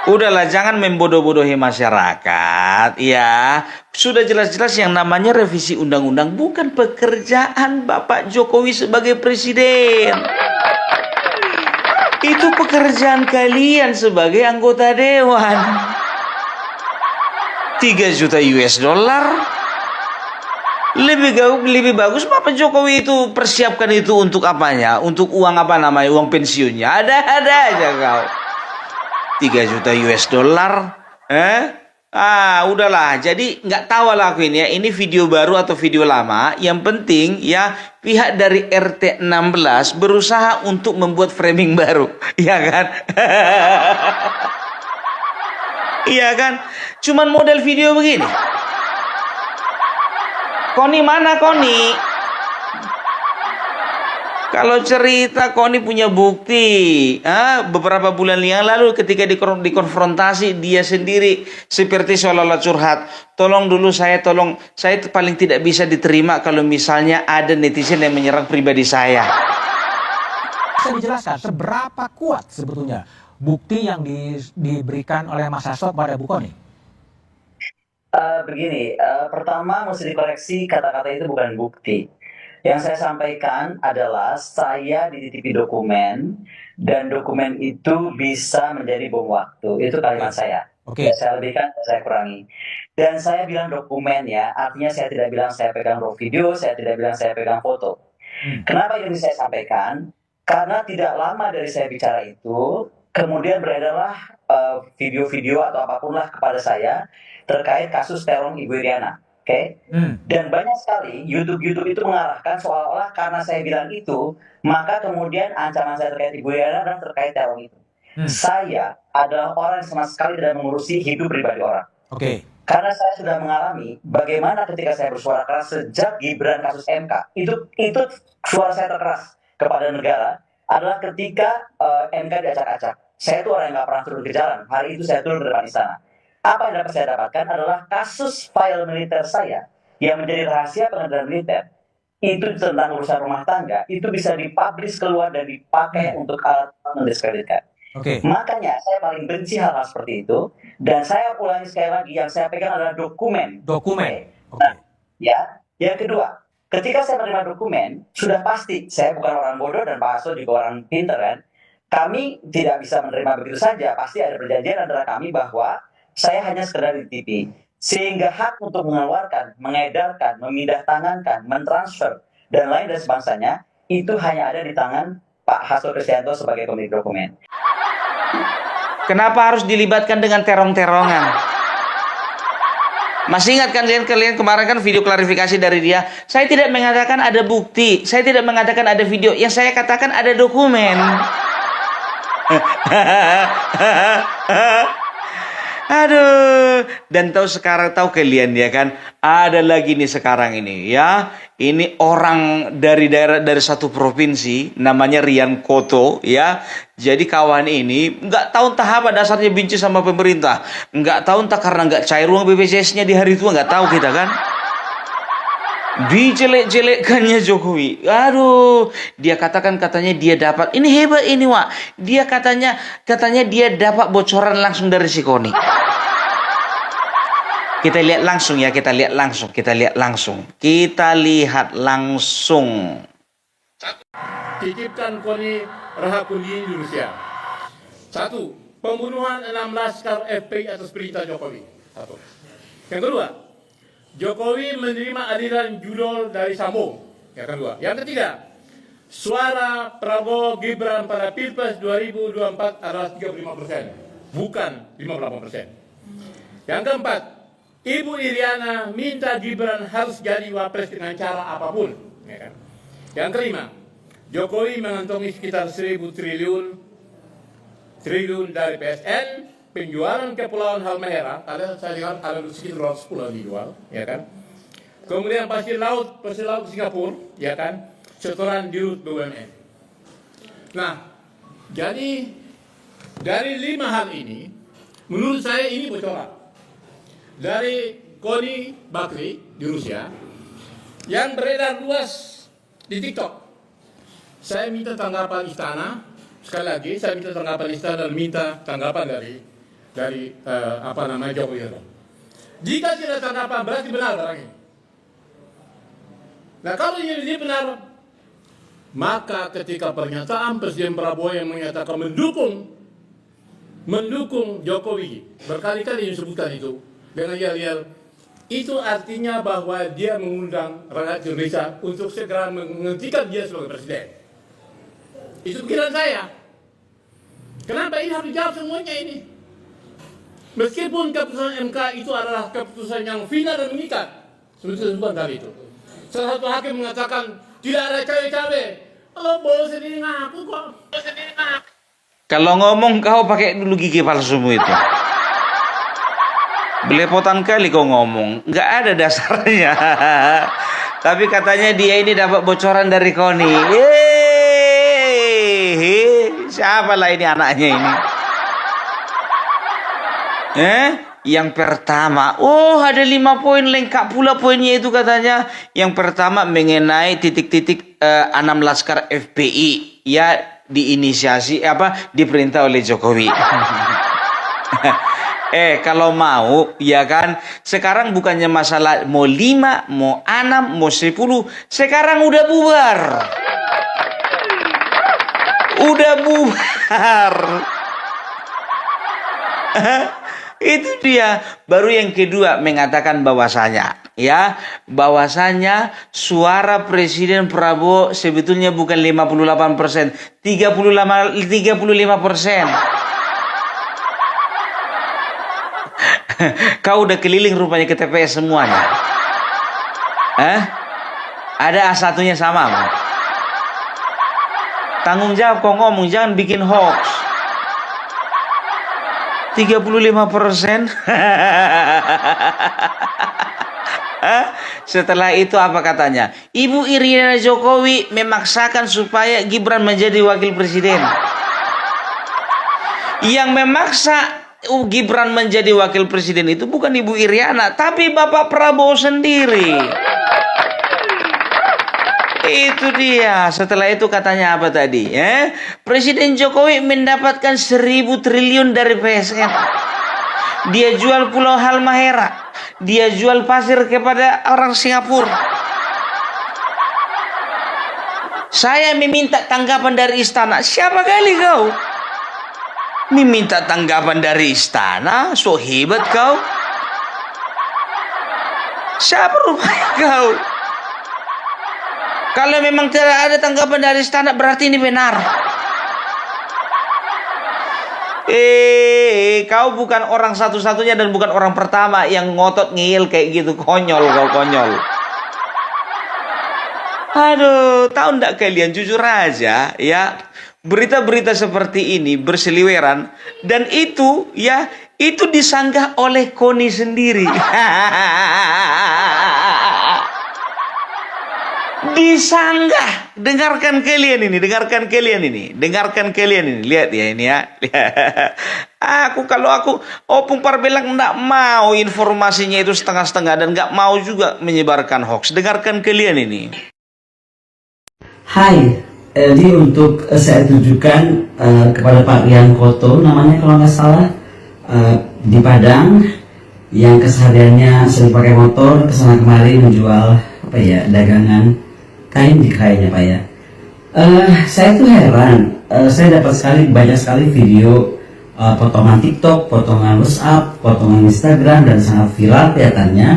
Udahlah, jangan membodoh-bodohi masyarakat, ya. Sudah jelas-jelas yang namanya revisi undang-undang bukan pekerjaan Bapak Jokowi sebagai presiden. Itu pekerjaan kalian sebagai anggota dewan. 3 juta US dollar. Lebih bagus Bapak Jokowi itu persiapkan itu untuk apanya? Untuk uang apa namanya? Uang pensiunnya. Ada aja kau. 3 juta US dollar. Udahlah. Jadi nggak tahu lah aku ini ya. Ini video baru atau video lama. Yang penting ya pihak dari RT 16 berusaha untuk membuat framing baru. Iya kan? Iya kan? Cuman model video begini. Koni mana Koni? Kalau cerita Koni punya bukti. Beberapa bulan yang lalu ketika dikonfrontasi dia sendiri seperti seolah-olah curhat. Tolong dulu saya paling tidak bisa diterima kalau misalnya ada netizen yang menyerang pribadi saya. Bisa dijelaskan seberapa kuat sebetulnya bukti yang diberikan oleh Mas Hasto pada Bu Koni? Begini, pertama mesti dikoreksi kata-kata itu bukan bukti. Yang saya sampaikan adalah saya dititipi dokumen dan dokumen itu bisa menjadi bom waktu. Itu kalimat saya. Oke. Saya lebihkan, saya kurangi. Dan saya bilang dokumen ya, artinya saya tidak bilang saya pegang raw video, saya tidak bilang saya pegang foto. Kenapa ini saya sampaikan? Karena tidak lama dari saya bicara itu, kemudian beredarlah video-video atau apapun lah kepada saya terkait kasus teror Ibu Iriana, oke? Dan banyak sekali YouTube itu mengarahkan seolah-olah karena saya bilang itu, maka kemudian ancaman saya terkait Ibu Iriana dan terkait teror itu. Saya adalah orang yang sama sekali tidak mengurusi hidup pribadi orang. Oke. Karena saya sudah mengalami bagaimana ketika saya bersuara keras sejak Gibran kasus MK, itu suara saya terkeras kepada negara adalah ketika MK diacak-acak. Saya itu orang yang nggak pernah turun ke jalan. Hari itu saya turun ke depan istana. Apa yang dapat saya dapatkan adalah kasus file militer saya yang menjadi rahasia pengadilan militer. Itu tentang urusan rumah tangga, itu bisa dipublish keluar dan dipakai untuk alat mendiskreditkan. Makanya saya paling benci hal-hal seperti itu. Dan saya ulangi sekali lagi, yang saya pegang adalah dokumen. Nah, ya, yang kedua, ketika saya menerima dokumen, sudah pasti saya bukan orang bodoh dan Pak Hasto juga orang pintar kan. Kami tidak bisa menerima begitu saja. Pasti ada perjanjian antara kami bahwa saya hanya sekedar dititipi. Sehingga hak untuk mengeluarkan, mengedarkan, memindah tangankan, mentransfer, dan lain dan sebangsanya, itu hanya ada di tangan Pak Hasto Kristianto sebagai pemilik dokumen. Kenapa harus dilibatkan dengan terong-terongan? Masih ingat kan kalian kemarin kan video klarifikasi dari dia? Saya tidak mengatakan ada bukti, saya tidak mengatakan ada video, yang saya katakan ada dokumen. Aduh, dan tahu kalian ya kan, ada lagi nih sekarang ini ya. Ini orang dari satu provinsi namanya Rian Koto ya. Jadi kawan ini nggak tahu entah apa dasarnya benci sama pemerintah. Nggak tahu entah karena nggak cair uang BPJS-nya di hari tua, nggak tahu kita kan. Dijelek-jelekkannya Jokowi. Aduh, dia katanya dia dapat. Ini hebat ini, Wak. Dia katanya dia dapat bocoran langsung dari si Koni. Kita lihat langsung. Titipkan Koni Rahakundin di Rusia. 1. Pembunuhan 6 laskar FPI atas perintah Jokowi. 1. Yang kedua, Jokowi menerima aliran judul dari Sambo. Yang kedua. Yang ketiga, suara Prabowo Gibran pada Pilpres 2024 adalah 35%, bukan 58%. Yang keempat, Ibu Iriana minta Gibran harus jadi wapres dengan cara apapun. Yang kelima, Jokowi mengantongi sekitar 1.000 triliun dari PSN, penjualan Kepulauan Halmahera, saya lihat ada sekitar 200 pulau dijual, ya kan? Kemudian pasir laut Singapura, ya kan? Setoran dirut BUMN. Nah, jadi dari 5 hal ini, menurut saya ini bocoran dari Koni Bakri di Rusia yang beredar luas di TikTok. Saya minta tanggapan istana, sekali lagi saya minta tanggapan istana dan minta tanggapan dari dari Joko Widodo. Jika tidak tanggapan berarti benar barang ini. Nah kalau ini benar, maka ketika pernyataan Presiden Prabowo yang menyatakan mendukung Jokowi, berkali-kali disebutkan itu dengan yel-yel, itu artinya bahwa dia mengundang rakyat Indonesia untuk segera menghentikan dia sebagai presiden. Itu pikiran saya. Kenapa ini harus dijawab semuanya ini? Meskipun keputusan MK itu adalah keputusan yang final dan mengikat, seperti disebutkan tadi itu. Salah satu hakim mengatakan tidak ada cawe-cawe. Oh, boleh sendiri ngaku kok. Kalau ngomong kau pakai dulu gigi palsumu itu. Belepotan kali kau ngomong, nggak ada dasarnya. Tapi katanya dia ini dapat bocoran dari Koni. Siapa lah ini anaknya ini? Yang pertama, ada 5 poin, lengkap pula poinnya itu katanya. Yang pertama mengenai titik-titik 6 laskar FPI, ya diinisiasi diperintah oleh Jokowi. Kalau mau, ya kan, sekarang bukannya masalah mau 5, mau 6, mau 10, sekarang udah bubar. Udah bubar. Itu dia. Baru yang kedua mengatakan bahwasanya suara Presiden Prabowo sebetulnya bukan 58%, 35%. Kau udah keliling rupanya ke TPS semuanya. Ada A1-nya sama. Tanggung jawab kau ngomong, jangan bikin hoax. 35%. Setelah itu apa katanya? Ibu Iriana Jokowi memaksakan supaya Gibran menjadi wakil presiden. Yang memaksa Gibran menjadi wakil presiden itu bukan Ibu Iriana, tapi Bapak Prabowo sendiri. Itu dia. Setelah itu katanya apa tadi? Presiden Jokowi mendapatkan 1.000 triliun dari PSN. Dia jual Pulau Halmahera. Dia jual pasir kepada orang Singapura. Saya meminta tanggapan dari istana. Siapa kali kau? Meminta tanggapan dari istana? So hebat kau. Siapa rupanya kau? Kalau memang tidak ada tanggapan dari istana, berarti ini benar. Kau bukan orang satu-satunya dan bukan orang pertama yang ngotot ngeyel kayak gitu. Konyol kau, konyol. Aduh, tahu ndak kalian, jujur aja ya, berita-berita seperti ini berseliweran, dan itu disanggah oleh Koni sendiri. Disanggah. Dengarkan kalian ini, lihat ya ini ya. Kalau aku Opung Parbelang nggak mau informasinya itu setengah-setengah dan nggak mau juga menyebarkan hoax. Dengarkan kalian ini. Hai, jadi untuk saya tujukan kepada Pak Rian Koto, namanya kalau nggak salah, di Padang, yang kesehariannya sering pakai motor kesana kemari menjual dagangan kain di kayaknya Pak ya. Saya tuh heran, saya dapat banyak sekali video potongan TikTok, potongan WhatsApp, potongan Instagram, dan sangat viral kelihatannya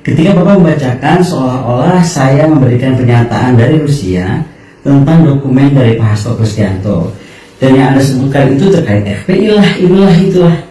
ketika Bapak membacakan seolah-olah saya memberikan pernyataan dari Rusia tentang dokumen dari Pak Hasto Kristianto, dan yang Anda sebutkan itu terkait FPI lah, itulah.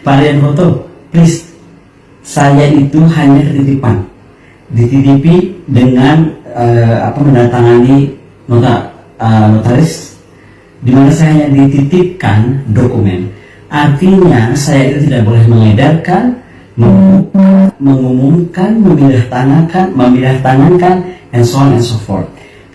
Pak Rian Koto, please, saya itu hanya ketitipan, dititipi dengan mendatangani notaris, di mana saya hanya dititipkan dokumen. Artinya saya itu tidak boleh mengedarkan, mengumumkan, memilah tangankan, and so on and so forth.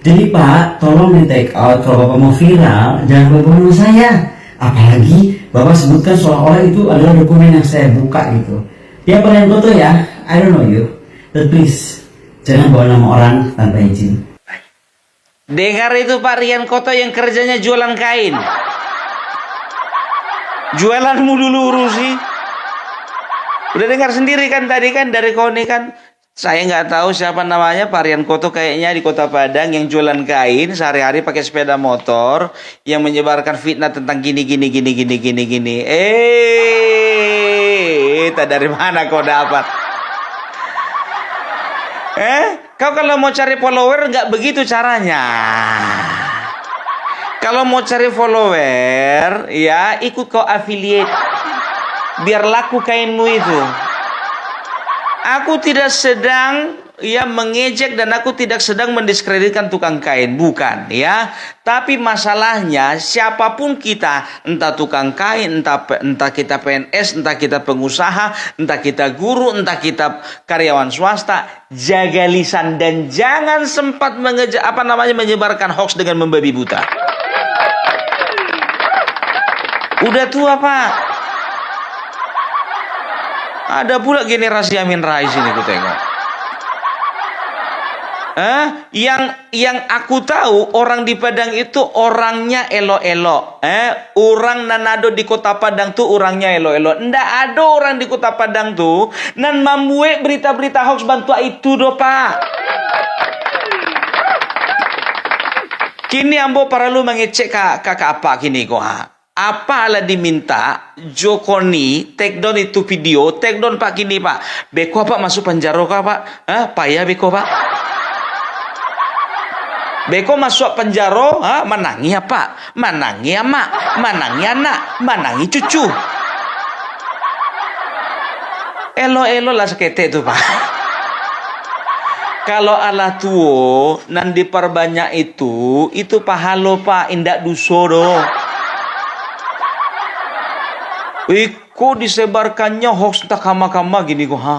Jadi Pak, tolong di take out, kalau Bapak mau viral, jangan berhubungan sama saya. Apalagi Bapak sebutkan seolah-olah itu adalah dokumen yang saya buka gitu. Ya Pak Rian Koto ya, I don't know you, but please, jangan bawa nama orang tanpa izin. Dengar itu Pak Rian Koto yang kerjanya jualan kain. Jualanmu dulu urusi. Udah dengar sendiri kan tadi kan dari Koni kan. Saya nggak tahu siapa namanya, Parian Koto kayaknya di Kota Padang yang jualan kain sehari-hari pakai sepeda motor yang menyebarkan fitnah tentang gini. Tak dari mana kau dapat? Kau kalau mau cari follower nggak begitu caranya. Kalau mau cari follower, ya ikut kau affiliate. Biar laku kainmu itu. Aku tidak sedang mengejek dan aku tidak sedang mendiskreditkan tukang kain, bukan ya. Tapi masalahnya siapapun kita, entah tukang kain, entah kita PNS, entah kita pengusaha, entah kita guru, entah kita karyawan swasta, jaga lisan dan jangan sempat menyebarkan hoax dengan membabi buta. Udah tua, Pak. Ada pula generasi Amin Rais ini ku tengok. Yang aku tahu orang di Padang itu orangnya elo-elo. Orang Nanado di Kota Padang tuh orangnya elo-elo. Ndak ada orang di Kota Padang tuh nan membuat berita-berita hoax bantu itu do, Pak. Kini ambo paralu mengecek kakak apa kini ko ha. Apa lah diminta Jokoni take down itu video, take down Pak gini Pak. Beko Pak masuk penjara kah Pak? Payah Beko Pak. Beko masuk penjara, menangi apa? Menangi emak, menangi anak, menangi cucu. Elo-elo lah sekete itu Pak. Kalau ala tuo nan diperbanyak itu pahalo Pak, indak duso do. Kok disebarkannya hoax tak kama-kama gini kok ha?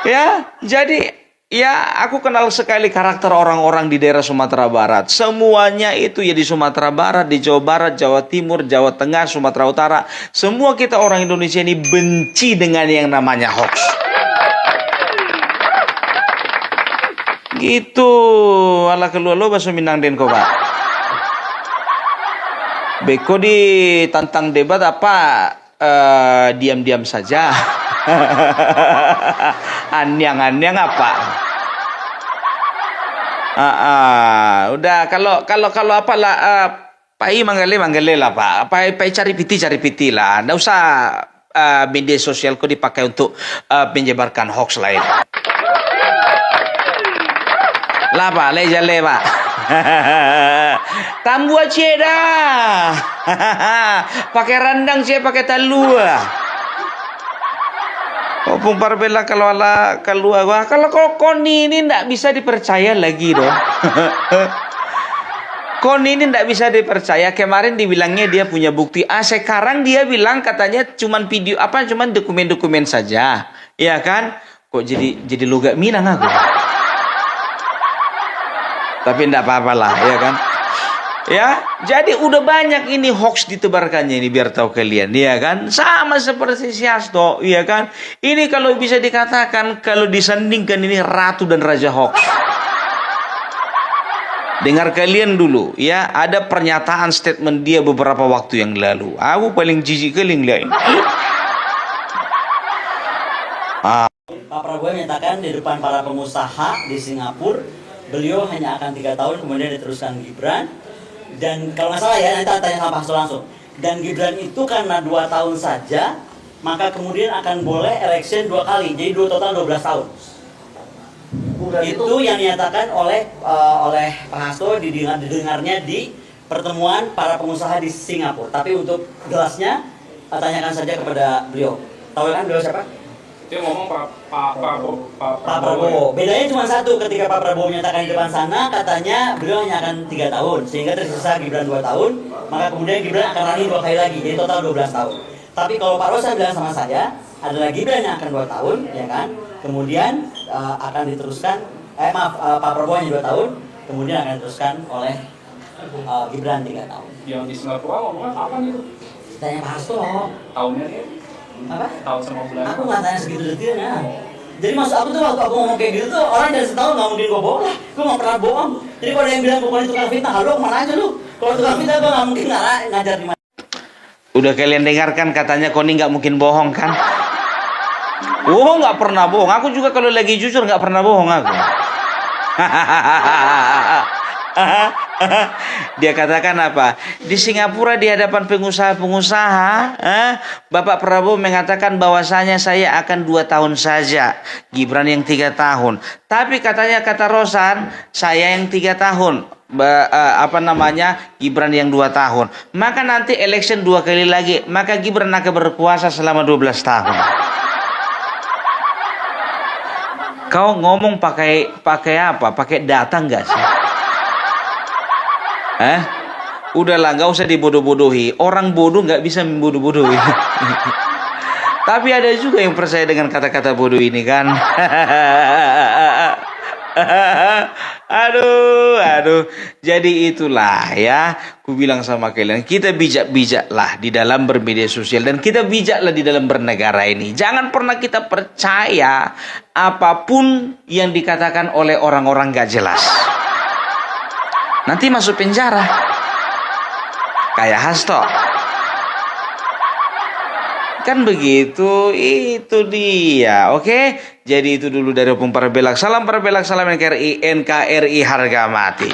Ya, jadi ya aku kenal sekali karakter orang-orang di daerah Sumatera Barat. Semuanya itu ya di Sumatera Barat, di Jawa Barat, Jawa Timur, Jawa Tengah, Sumatera Utara. Semua kita orang Indonesia ini benci dengan yang namanya hoax. Gitu, ala keluar lo bahasa Minang den kok Pak. Beko ditantang debat apa diam-diam saja. Anyang-anyang apa? Udah kalau apalah pai manggale lah Pak. Pai cari piti lah. Nggak usah media sosial kok dipakai untuk menyebarkan hoax lain. Lah Pak, lejale Pak. Tambu aja dah. Pakai randang sih, pakai talua. Opung Parbela kalau ala keluar gua. Kalau Koni ini ndak bisa dipercaya lagi dong. Koni ini ndak bisa dipercaya. Kemarin dibilangnya dia punya bukti. Sekarang dia bilang katanya cuman video cuman dokumen-dokumen saja. Iya kan? Kok jadi logat Minang aku. Tapi enggak apa-apa lah, ya kan? Ya, jadi udah banyak ini hoax ditebarkannya ini biar tahu kalian, ya kan? Sama seperti si Hasto, ya kan? Ini kalau bisa dikatakan kalau disandingkan ini ratu dan raja hoax. Dengar kalian dulu, ya, ada pernyataan statement dia beberapa waktu yang lalu. Aku paling jijik kali ngeliat ini. Pak Prabowo menyatakan di depan para pengusaha di Singapura beliau hanya akan 3 tahun, kemudian diteruskan Gibran. Dan kalau nggak salah ya, nanti tanya sama Pak Hasto langsung. Dan Gibran itu karena 2 tahun saja, maka kemudian akan boleh election 2 kali, jadi total 12 tahun. Itu yang dinyatakan oleh Pak Hasto didengarnya di pertemuan para pengusaha di Singapura. Tapi untuk jelasnya, tanyakan saja kepada beliau. Tahu kan beliau siapa? Dia ngomong Pak Prabowo. Bedanya cuma satu, ketika Pak Prabowo menyatakan di depan sana, katanya beliau hanya akan 3 tahun, sehingga tersisa Gibran 2 tahun, maka kemudian Gibran akan running 2 kali lagi, jadi total 12 tahun. Tapi kalau Pak Rosa bilang sama saya, adalah Gibran yang akan 2 tahun, ya kan? Kemudian akan diteruskan, Pak Prabowo hanya 2 tahun, kemudian akan diteruskan oleh Gibran 3 tahun. Yang di Singapura ngomongnya kapan itu? Tanya Pak Hasto. Tahunnya dia? Apa? Tahun sama bulan. Aku nggak tanya segitu detailnya. Jadi maksud aku tuh waktu aku ngomong kayak gitu tuh orang dari setahun nggak mungkin gue bohong lah. Gue nggak pernah bohong. Jadi kalau ada yang bilang pokoknya itu kan fitnah, halo kemana aja lu? Kalau tukang pita bang nggak mungkin ngajar di mana. Udah kalian dengarkan katanya Koni nggak mungkin bohong kan? Oh, nggak pernah bohong. Aku juga kalau lagi jujur nggak pernah bohong aku. Dia katakan apa? Di Singapura di hadapan pengusaha-pengusaha, Bapak Prabowo mengatakan bahwasanya saya akan 2 tahun saja, Gibran yang 3 tahun. Tapi katanya kata Rosan, saya yang 3 tahun. Gibran yang 2 tahun. Maka nanti election 2 kali lagi, maka Gibran akan berkuasa selama 12 tahun. Kau ngomong pakai apa? Pakai data enggak sih? Udahlah, nggak usah dibodoh-bodohi. Orang bodoh nggak bisa membodoh-bodohi. Tapi ada juga yang percaya dengan kata-kata bodoh ini kan. Aduh. Jadi itulah ya, ku bilang sama kalian, kita bijak-bijaklah di dalam bermedia sosial dan kita bijaklah di dalam bernegara ini. Jangan pernah kita percaya apapun yang dikatakan oleh orang-orang gak jelas. Nanti masuk penjara. Kayak Hasto. Kan begitu, itu dia. Oke, jadi itu dulu dari Opung Parabelak. Salam Parabelak, salam NKRI, harga mati.